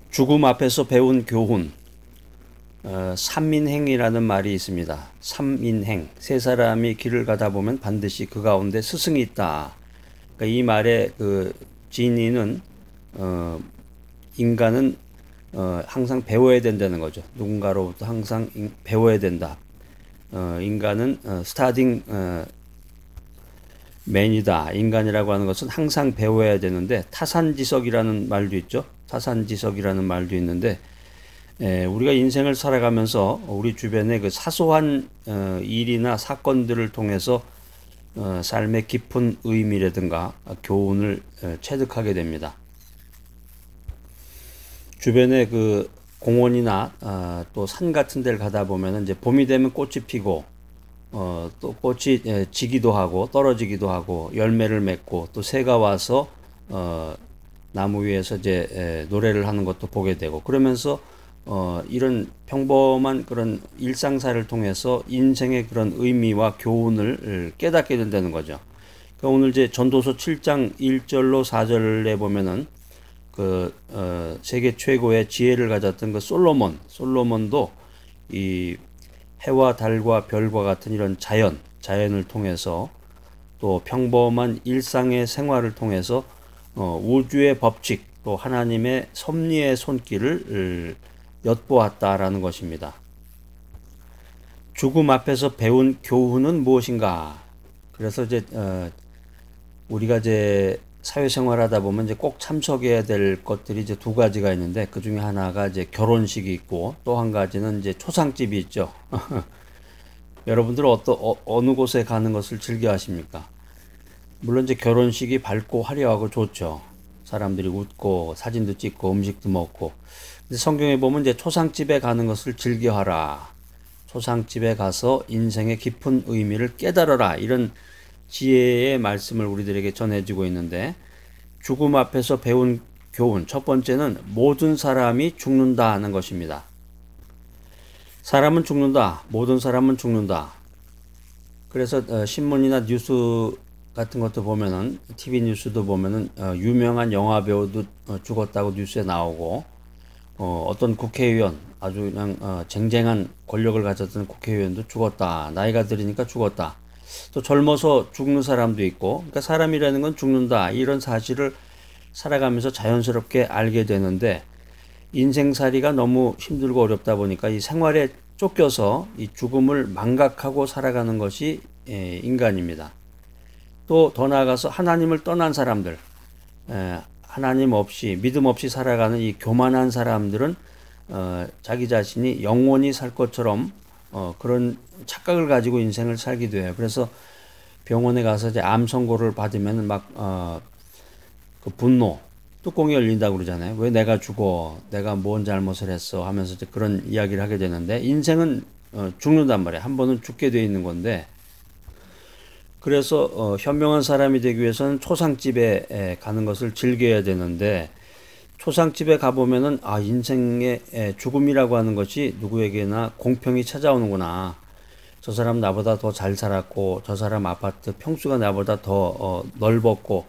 죽음 앞에서 배운 교훈. 삼인행이라는 말이 있습니다. 삼인행. 세 사람이 길을 가다 보면 반드시 그 가운데 스승이 있다. 그러니까 이 말의 그 진의는 인간은 항상 배워야 된다는 거죠. 누군가로부터 항상 배워야 된다. 인간은 스타딩 맨이다. 인간이라고 하는 것은 항상 배워야 되는데 타산지석이라는 말도 있죠. 타산지석이라는 말도 있는데 우리가 인생을 살아가면서 우리 주변의 그 사소한 일이나 사건들을 통해서 삶의 깊은 의미라든가 교훈을 체득하게 됩니다. 주변에 그 공원이나 또 산 같은 데를 가다 보면 이제 봄이 되면 꽃이 피고 또 꽃이 지기도 하고 떨어지기도 하고 열매를 맺고 또 새가 와서 나무 위에서 이제 노래를 하는 것도 보게 되고 그러면서 이런 평범한 그런 일상사를 통해서 인생의 그런 의미와 교훈을 깨닫게 된다는 거죠. 그러니까 오늘 이제 전도서 7장 1절로 4절에 보면은 세계 최고의 지혜를 가졌던 그 솔로몬도 이 해와 달과 별과 같은 이런 자연을 통해서 또 평범한 일상의 생활을 통해서 우주의 법칙 또 하나님의 섭리의 손길을 엿보았다라는 것입니다. 죽음 앞에서 배운 교훈은 무엇인가? 그래서 이제 우리가 이제 사회생활하다 보면 이제 꼭 참석해야 될 것들이 이제 두 가지가 있는데 그 중에 하나가 이제 결혼식이 있고 또 한 가지는 이제 초상집이 있죠. 여러분들은 어느 곳에 가는 것을 즐겨 하십니까? 물론 이제 결혼식이 밝고 화려하고 좋죠. 사람들이 웃고 사진도 찍고 음식도 먹고. 근데 성경에 보면 이제 초상집에 가는 것을 즐겨하라. 초상집에 가서 인생의 깊은 의미를 깨달아라. 이런 지혜의 말씀을 우리들에게 전해주고 있는데 죽음 앞에서 배운 교훈 첫 번째는 모든 사람이 죽는다 하는 것입니다. 사람은 죽는다. 모든 사람은 죽는다. 그래서 신문이나 뉴스 같은 것도 보면은 TV 뉴스도 보면은 유명한 영화 배우도 죽었다고 뉴스에 나오고 어떤 국회의원 아주 그냥 쟁쟁한 권력을 가졌던 국회의원도 죽었다. 나이가 들으니까 죽었다. 또 젊어서 죽는 사람도 있고, 그러니까 사람이라는 건 죽는다. 이런 사실을 살아가면서 자연스럽게 알게 되는데, 인생살이가 너무 힘들고 어렵다 보니까 이 생활에 쫓겨서 이 죽음을 망각하고 살아가는 것이 인간입니다. 또 더 나아가서 하나님을 떠난 사람들, 하나님 없이, 믿음 없이 살아가는 이 교만한 사람들은 자기 자신이 영원히 살 것처럼 그런 착각을 가지고 인생을 살기도 해요. 그래서 병원에 가서 이제 암 선고를 받으면 그 분노, 뚜껑이 열린다고 그러잖아요. 왜 내가 죽어? 내가 뭔 잘못을 했어? 하면서 이제 그런 이야기를 하게 되는데 인생은 죽는단 말이에요. 한 번은 죽게 돼 있는 건데 그래서 현명한 사람이 되기 위해서는 초상집에 가는 것을 즐겨야 되는데 초상집에 가보면은 인생의 죽음이라고 하는 것이 누구에게나 공평히 찾아오는구나. 저 사람 나보다 더 잘 살았고 저 사람 아파트 평수가 나보다 더 넓었고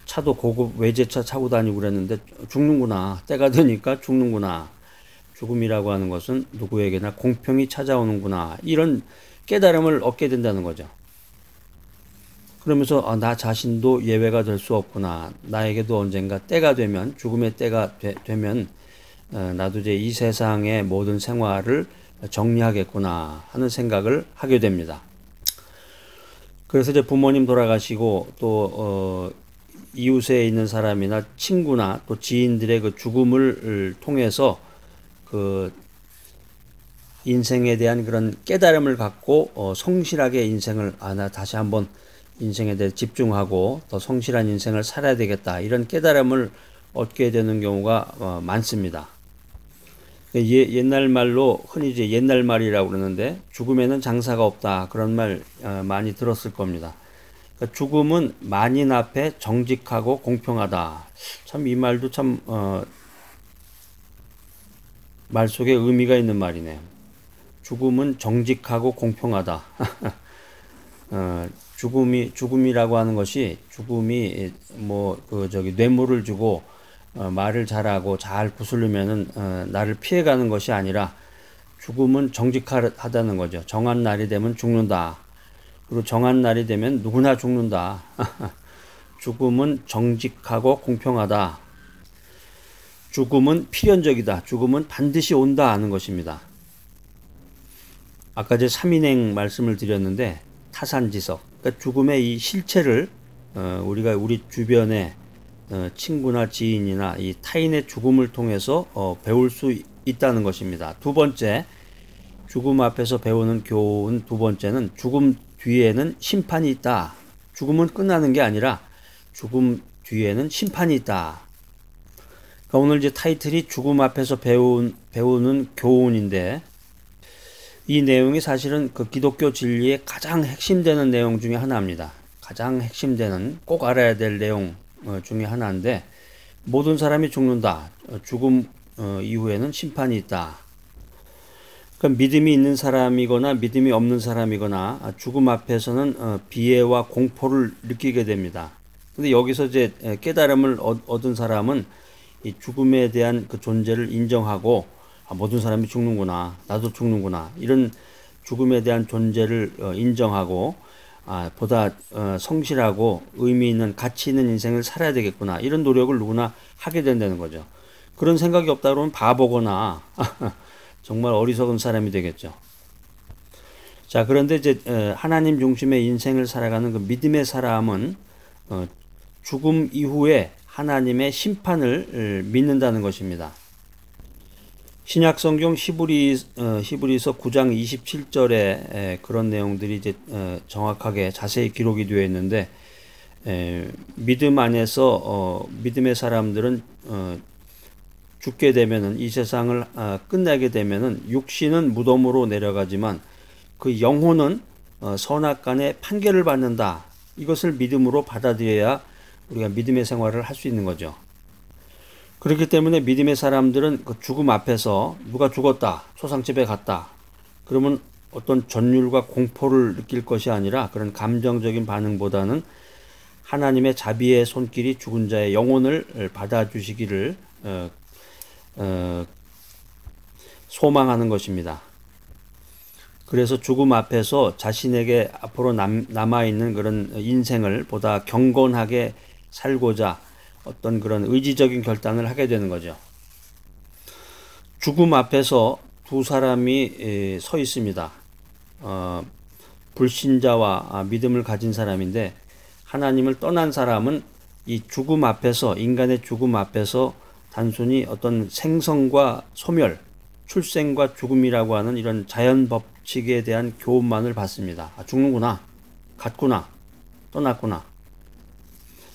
차도 고급 외제차 타고 다니고 그랬는데 죽는구나. 때가 되니까 죽는구나. 죽음이라고 하는 것은 누구에게나 공평히 찾아오는구나. 이런 깨달음을 얻게 된다는 거죠. 그러면서 나 자신도 예외가 될 수 없구나. 나에게도 언젠가 때가 되면 죽음의 때가 되면 나도 이제 이 세상의 모든 생활을 정리하겠구나 하는 생각을 하게 됩니다. 그래서 이제 부모님 돌아가시고 또 이웃에 있는 사람이나 친구나 또 지인들의 그 죽음을 통해서 그 인생에 대한 그런 깨달음을 갖고 성실하게 인생을 나 다시 한번 인생에 대해 집중하고 더 성실한 인생을 살아야 되겠다. 이런 깨달음을 얻게 되는 경우가 많습니다. 옛날 말로 흔히 이제 옛날 말이라고 그러는데 죽음에는 장사가 없다. 그런 말 많이 들었을 겁니다. 그러니까 죽음은 만인 앞에 정직하고 공평하다. 참 이 말도 참 말 속에 의미가 있는 말이네요. 죽음은 정직하고 공평하다. 죽음이라고 하는 것이 죽음이 뇌물을 주고 말을 잘하고 잘 구슬리면은 나를 피해가는 것이 아니라 죽음은 정직하다는 거죠. 정한 날이 되면 죽는다. 그리고 정한 날이 되면 누구나 죽는다. 죽음은 정직하고 공평하다. 죽음은 필연적이다. 죽음은 반드시 온다 하는 것입니다. 아까 제 삼인행 말씀을 드렸는데 타산지석, 그러니까 죽음의 이 실체를 우리가 우리 주변에 친구나 지인이나 이 타인의 죽음을 통해서 배울 수 있다는 것입니다. 두 번째, 죽음 앞에서 배우는 교훈 두 번째는 죽음 뒤에는 심판이 있다. 죽음은 끝나는 게 아니라 죽음 뒤에는 심판이 있다. 그러니까 오늘 이제 타이틀이 죽음 앞에서 배우는 교훈인데 이 내용이 사실은 그 기독교 진리의 가장 핵심되는 내용 중에 하나입니다. 가장 핵심되는 꼭 알아야 될 내용 중에 하나인데 모든 사람이 죽는다. 죽음 이후에는 심판이 있다. 그러니까 믿음이 있는 사람이거나 믿음이 없는 사람이거나 죽음 앞에서는 비애와 공포를 느끼게 됩니다. 근데 여기서 이제 깨달음을 얻은 사람은 이 죽음에 대한 그 존재를 인정하고 모든 사람이 죽는구나, 나도 죽는구나, 이런 죽음에 대한 존재를 인정하고 보다 성실하고 의미 있는 가치 있는 인생을 살아야 되겠구나, 이런 노력을 누구나 하게 된다는 거죠. 그런 생각이 없다 그러면 바보거나 정말 어리석은 사람이 되겠죠. 자, 그런데 이제 하나님 중심의 인생을 살아가는 그 믿음의 사람은 죽음 이후에 하나님의 심판을 믿는다는 것입니다. 신약성경 히브리서 9장 27절에 그런 내용들이 이제 정확하게 자세히 기록이 되어 있는데 믿음 안에서 믿음의 사람들은 죽게 되면은 이 세상을 끝내게 되면은 육신은 무덤으로 내려가지만 그 영혼은 선악간의 판결을 받는다. 이것을 믿음으로 받아들여야 우리가 믿음의 생활을 할 수 있는 거죠. 그렇기 때문에 믿음의 사람들은 그 죽음 앞에서 누가 죽었다, 소상집에 갔다, 그러면 어떤 전율과 공포를 느낄 것이 아니라 그런 감정적인 반응보다는 하나님의 자비의 손길이 죽은 자의 영혼을 받아주시기를 소망하는 것입니다. 그래서 죽음 앞에서 자신에게 앞으로 남아있는 그런 인생을 보다 경건하게 살고자 어떤 그런 의지적인 결단을 하게 되는 거죠. 죽음 앞에서 두 사람이 서 있습니다. 불신자와 믿음을 가진 사람인데 하나님을 떠난 사람은 이 죽음 앞에서, 인간의 죽음 앞에서 단순히 어떤 생성과 소멸, 출생과 죽음이라고 하는 이런 자연 법칙에 대한 교훈만을 받습니다. 죽는구나, 갔구나, 떠났구나.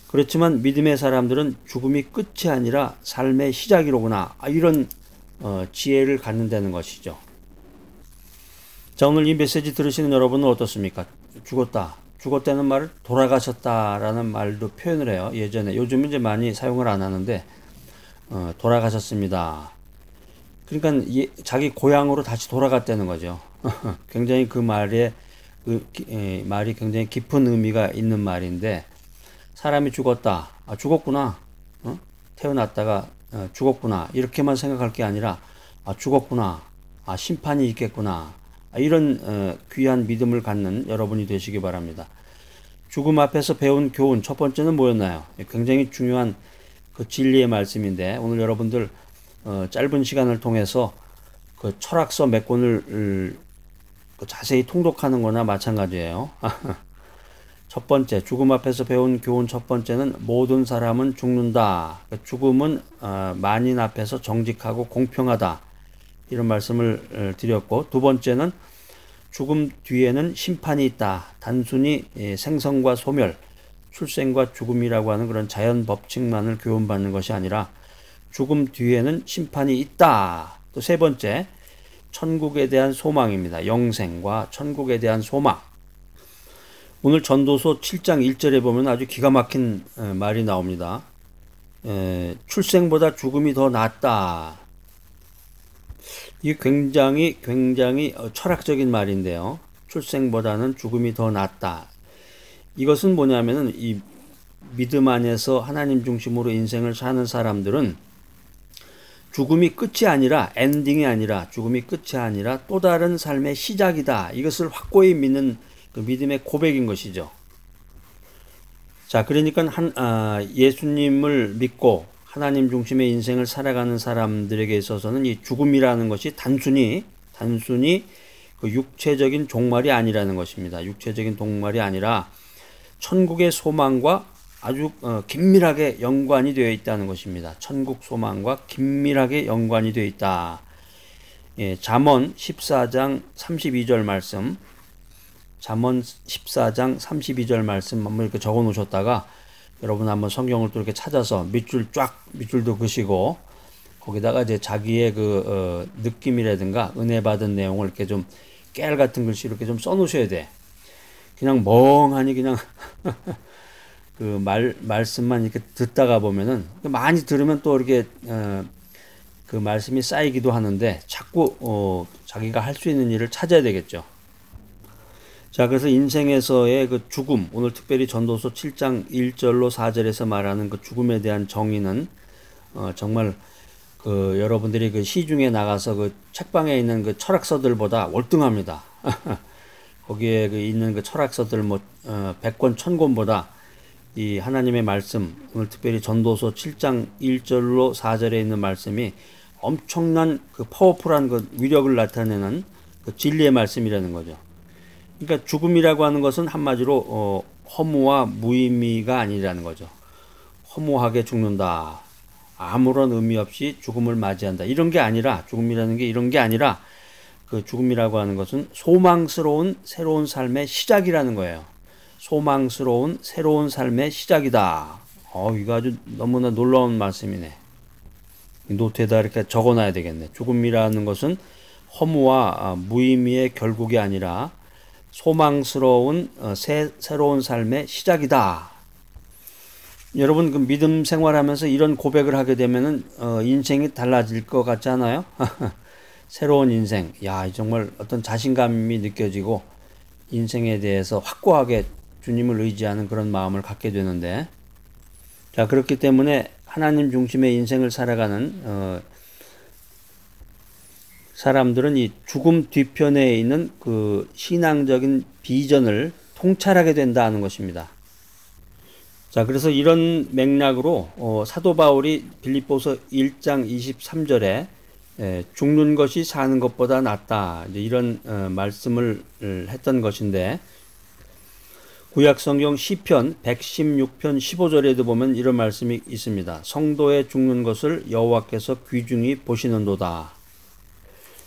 그렇지만 믿음의 사람들은 죽음이 끝이 아니라 삶의 시작이로구나, 이런 지혜를 갖는다는 것이죠. 자, 오늘 이 메시지 들으시는 여러분은 어떻습니까? 죽었다는 말을 돌아가셨다라는 말도 표현을 해요. 예전에, 요즘은 이제 많이 사용을 안 하는데 돌아가셨습니다. 그러니까 자기 고향으로 다시 돌아갔다는 거죠. 굉장히 그 말이 굉장히 깊은 의미가 있는 말인데, 사람이 죽었다, 죽었구나, 태어났다가 죽었구나, 이렇게만 생각할 게 아니라 죽었구나, 심판이 있겠구나, 이런 귀한 믿음을 갖는 여러분이 되시기 바랍니다. 죽음 앞에서 배운 교훈 첫 번째는 뭐였나요? 굉장히 중요한 그 진리의 말씀인데 오늘 여러분들 짧은 시간을 통해서 그 철학서 몇 권을 자세히 통독하는 거나 마찬가지예요. 첫 번째, 죽음 앞에서 배운 교훈 첫 번째는 모든 사람은 죽는다. 죽음은 만인 앞에서 정직하고 공평하다. 이런 말씀을 드렸고, 두 번째는 죽음 뒤에는 심판이 있다. 단순히 생성과 소멸, 출생과 죽음이라고 하는 그런 자연 법칙만을 교훈받는 것이 아니라 죽음 뒤에는 심판이 있다. 또 세 번째, 천국에 대한 소망입니다. 영생과 천국에 대한 소망. 오늘 전도서 7장 1절에 보면 아주 기가 막힌 말이 나옵니다. 출생보다 죽음이 더 낫다. 이게 굉장히 철학적인 말인데요. 출생보다는 죽음이 더 낫다. 이것은 뭐냐면은 이 믿음 안에서 하나님 중심으로 인생을 사는 사람들은 죽음이 끝이 아니라, 엔딩이 아니라, 죽음이 끝이 아니라 또 다른 삶의 시작이다. 이것을 확고히 믿는 그 믿음의 고백인 것이죠. 자, 그러니까 예수님을 믿고 하나님 중심의 인생을 살아가는 사람들에게 있어서는 이 죽음이라는 것이 단순히 그 육체적인 종말이 아니라는 것입니다. 육체적인 종말이 아니라 천국의 소망과 아주 긴밀하게 연관이 되어 있다는 것입니다. 천국 소망과 긴밀하게 연관이 되어 있다. 예, 잠언 14장 32절 말씀, 잠언 14장 32절 말씀 한번 이렇게 적어 놓으셨다가 여러분 한번 성경을 또 이렇게 찾아서 밑줄도 그시고 거기다가 이제 자기의 그 느낌이라든가 은혜 받은 내용을 이렇게 좀 깨알 같은 글씨로 이렇게 좀 써 놓으셔야 돼. 그냥 멍하니 그냥 그 말씀만 이렇게 듣다가 보면은 많이 들으면 또 이렇게 그 말씀이 쌓이기도 하는데 자꾸 자기가 할 수 있는 일을 찾아야 되겠죠. 자, 그래서 인생에서의 그 죽음, 오늘 특별히 전도서 7장 1절로 4절에서 말하는 그 죽음에 대한 정의는 정말 그 여러분들이 그 시중에 나가서 그 책방에 있는 그 철학서들보다 월등합니다. 거기에 그 있는 그 철학서들 100권 1000권보다 이 하나님의 말씀, 오늘 특별히 전도서 7장 1절로 4절에 있는 말씀이 엄청난 그 파워풀한 그 위력을 나타내는 그 진리의 말씀이라는 거죠. 그러니까 죽음이라고 하는 것은 한마디로 허무와 무의미가 아니라는 거죠. 허무하게 죽는다. 아무런 의미 없이 죽음을 맞이한다. 이런 게 아니라, 죽음이라는 게 이런 게 아니라 그 죽음이라고 하는 것은 소망스러운 새로운 삶의 시작이라는 거예요. 소망스러운 새로운 삶의 시작이다. 이거 아주 너무나 놀라운 말씀이네. 노트에다 이렇게 적어놔야 되겠네. 죽음이라는 것은 허무와 무의미의 결국이 아니라 소망스러운 새로운 삶의 시작이다. 여러분 그 믿음 생활하면서 이런 고백을 하게 되면은 인생이 달라질 것 같지 않아요? 새로운 인생, 야, 정말 어떤 자신감이 느껴지고 인생에 대해서 확고하게 주님을 의지하는 그런 마음을 갖게 되는데, 자, 그렇기 때문에 하나님 중심의 인생을 살아가는 사람들은 이 죽음 뒤편에 있는 그 신앙적인 비전을 통찰하게 된다는 것입니다. 자, 그래서 이런 맥락으로 사도 바울이 빌립보서 1장 23절에 죽는 것이 사는 것보다 낫다, 이제 이런 말씀을 했던 것인데, 구약성경 시편 116편 15절에도 보면 이런 말씀이 있습니다. 성도의 죽는 것을 여호와께서 귀중히 보시는도다.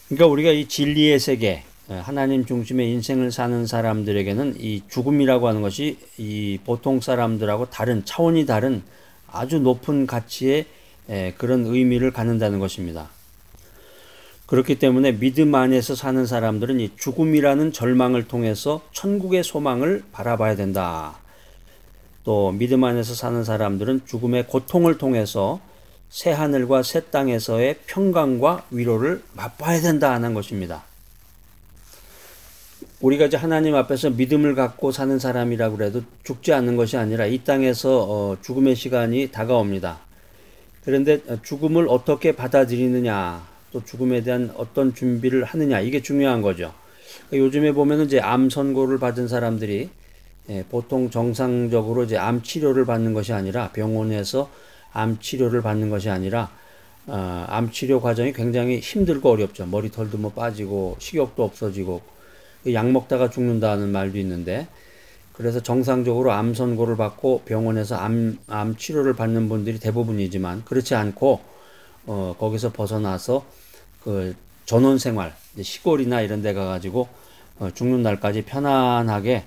그러니까 우리가 이 진리의 세계, 하나님 중심의 인생을 사는 사람들에게는 이 죽음이라고 하는 것이 이 보통 사람들하고 차원이 다른 아주 높은 가치의 그런 의미를 갖는다는 것입니다. 그렇기 때문에 믿음 안에서 사는 사람들은 이 죽음이라는 절망을 통해서 천국의 소망을 바라봐야 된다. 또 믿음 안에서 사는 사람들은 죽음의 고통을 통해서 새 하늘과 새 땅에서의 평강과 위로를 맛봐야 된다는 것입니다. 우리가 이제 하나님 앞에서 믿음을 갖고 사는 사람이라고 해도 죽지 않는 것이 아니라 이 땅에서 죽음의 시간이 다가옵니다. 그런데 죽음을 어떻게 받아들이느냐, 또 죽음에 대한 어떤 준비를 하느냐, 이게 중요한 거죠. 요즘에 보면은 이제 암 선고를 받은 사람들이 보통 정상적으로 이제 암 치료를 받는 것이 아니라, 병원에서 암 치료를 받는 것이 아니라 암 치료 과정이 굉장히 힘들고 어렵죠. 머리털도 빠지고 식욕도 없어지고 약 먹다가 죽는다는 말도 있는데, 그래서 정상적으로 암 선고를 받고 병원에서 암 치료를 받는 분들이 대부분이지만, 그렇지 않고 거기서 벗어나서 그 전원 생활, 시골이나 이런 데 가가지고 죽는 날까지 편안하게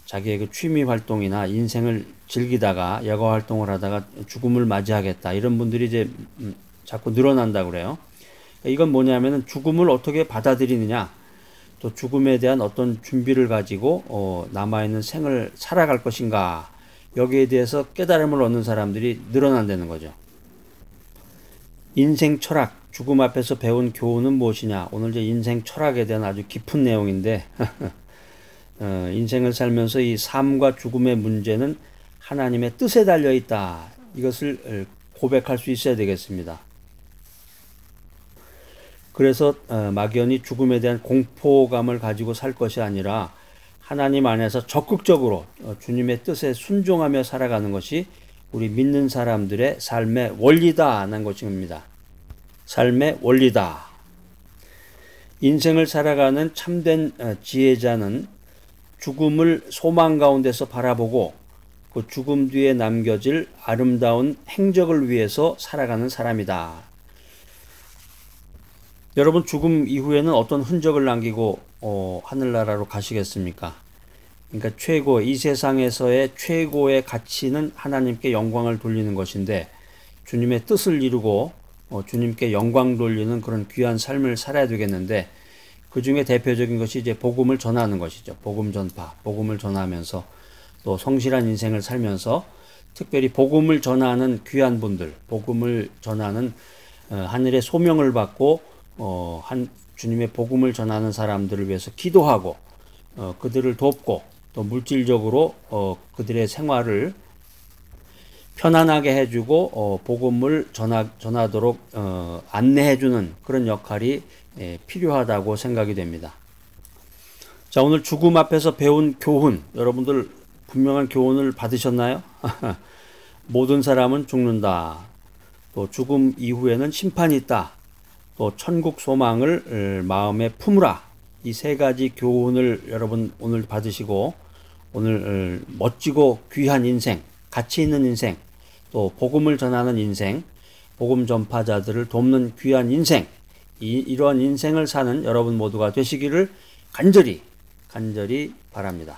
자기의 그 취미 활동이나 인생을 즐기다가 여가 활동을 하다가 죽음을 맞이하겠다, 이런 분들이 이제 자꾸 늘어난다고 그래요. 이건 뭐냐면은 죽음을 어떻게 받아들이느냐, 또 죽음에 대한 어떤 준비를 가지고 남아있는 생을 살아갈 것인가, 여기에 대해서 깨달음을 얻는 사람들이 늘어난다는 거죠. 인생 철학, 죽음 앞에서 배운 교훈은 무엇이냐, 오늘 이제 인생 철학에 대한 아주 깊은 내용인데 인생을 살면서 이 삶과 죽음의 문제는 하나님의 뜻에 달려 있다. 이것을 고백할 수 있어야 되겠습니다. 그래서 막연히 죽음에 대한 공포감을 가지고 살 것이 아니라 하나님 안에서 적극적으로 주님의 뜻에 순종하며 살아가는 것이 우리 믿는 사람들의 삶의 원리다라는 것입니다. 삶의 원리다. 인생을 살아가는 참된 지혜자는 죽음을 소망 가운데서 바라보고 그 죽음 뒤에 남겨질 아름다운 행적을 위해서 살아가는 사람이다. 여러분, 죽음 이후에는 어떤 흔적을 남기고 하늘나라로 가시겠습니까? 그러니까 이 세상에서의 최고의 가치는 하나님께 영광을 돌리는 것인데, 주님의 뜻을 이루고 주님께 영광 돌리는 그런 귀한 삶을 살아야 되겠는데, 그 중에 대표적인 것이 이제 복음을 전하는 것이죠. 복음 전파, 복음을 전하면서 또 성실한 인생을 살면서 특별히 복음을 전하는 귀한 분들, 복음을 전하는 하늘의 소명을 받고 주님의 복음을 전하는 사람들을 위해서 기도하고 그들을 돕고 또 물질적으로 그들의 생활을 편안하게 해주고 복음을 전하도록 안내해주는 그런 역할이 필요하다고 생각이 됩니다. 자, 오늘 죽음 앞에서 배운 교훈, 여러분들 분명한 교훈을 받으셨나요? 모든 사람은 죽는다. 또 죽음 이후에는 심판이 있다. 또 천국 소망을 마음에 품으라. 이 세 가지 교훈을 여러분 오늘 받으시고 오늘 멋지고 귀한 인생, 가치 있는 인생, 또 복음을 전하는 인생, 복음 전파자들을 돕는 귀한 인생, 이러한 인생을 사는 여러분 모두가 되시기를 간절히 바랍니다.